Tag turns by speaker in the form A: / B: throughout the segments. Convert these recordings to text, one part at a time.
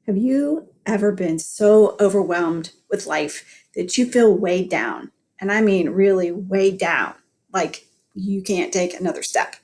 A: Have you ever been so overwhelmed with life that you feel weighed down? And I mean, really weighed down, like you can't take another step.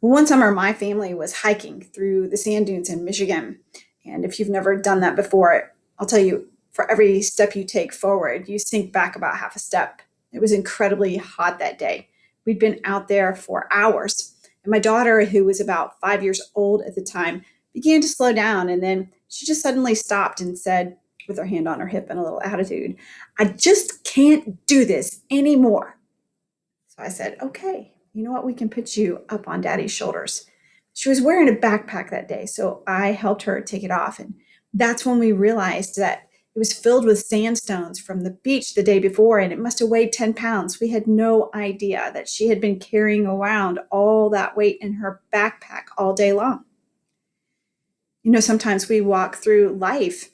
A: Well, one summer, my family was hiking through the sand dunes in Michigan. And if you've never done that before, I'll tell you, for every step you take forward, you sink back about half a step. It was incredibly hot that day. We'd been out there for hours. And my daughter, who was about 5 years old at the time, began to slow down. And then she just suddenly stopped and said, with her hand on her hip and a little attitude, "I just can't do this anymore." So I said, "Okay, you know what? We can put you up on daddy's shoulders." She was wearing a backpack that day, so I helped her take it off. And that's when we realized that it was filled with sandstones from the beach the day before, and it must have weighed 10 pounds. We had no idea that she had been carrying around all that weight in her backpack all day long. Sometimes we walk through life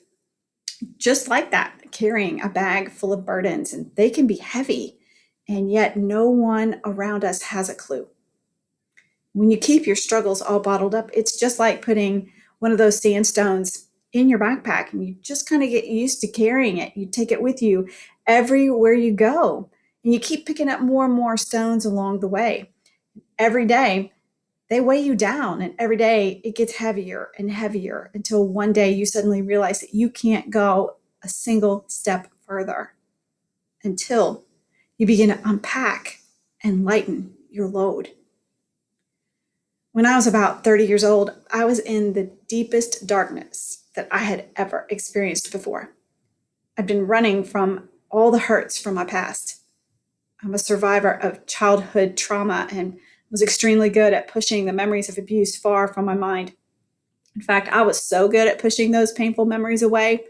A: just like that, carrying a bag full of burdens, and they can be heavy, and yet no one around us has a clue. When you keep your struggles all bottled up, it's just like putting one of those sandstones in your backpack, and you just kind of get used to carrying it. You take it with you everywhere you go, and you keep picking up more and more stones along the way. Every day, they weigh you down, and every day it gets heavier and heavier until one day you suddenly realize that you can't go a single step further until you begin to unpack and lighten your load. When I was about 30 years old, I was in the deepest darkness that I had ever experienced before. I'd been running from all the hurts from my past. I'm a survivor of childhood trauma and was extremely good at pushing the memories of abuse far from my mind. In fact, I was so good at pushing those painful memories away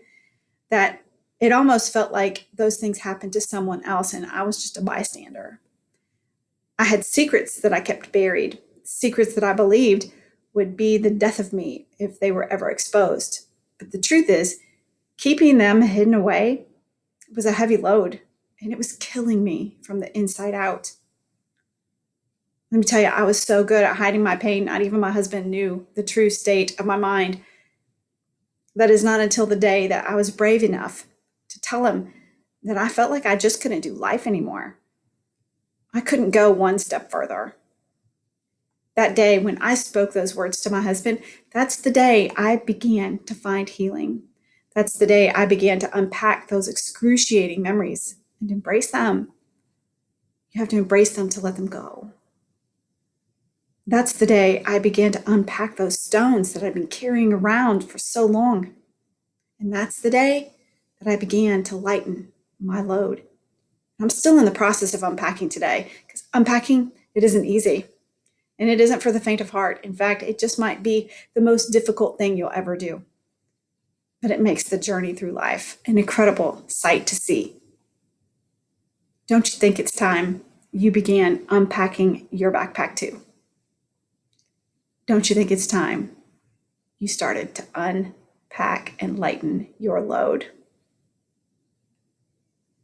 A: that it almost felt like those things happened to someone else and I was just a bystander. I had secrets that I kept buried, secrets that I believed would be the death of me if they were ever exposed. But the truth is, keeping them hidden away was a heavy load, and it was killing me from the inside out. Let me tell you, I was so good at hiding my pain, not even my husband knew the true state of my mind. That is not until the day that I was brave enough to tell him that I felt like I just couldn't do life anymore. I couldn't go one step further. That day when I spoke those words to my husband, that's the day I began to find healing. That's the day I began to unpack those excruciating memories and embrace them. You have to embrace them to let them go. That's the day I began to unpack those stones that I've been carrying around for so long. And that's the day that I began to lighten my load. I'm still in the process of unpacking today because unpacking, it isn't easy. And it isn't for the faint of heart. In fact, it just might be the most difficult thing you'll ever do. But it makes the journey through life an incredible sight to see. Don't you think it's time you began unpacking your backpack too? Don't you think it's time you started to unpack and lighten your load?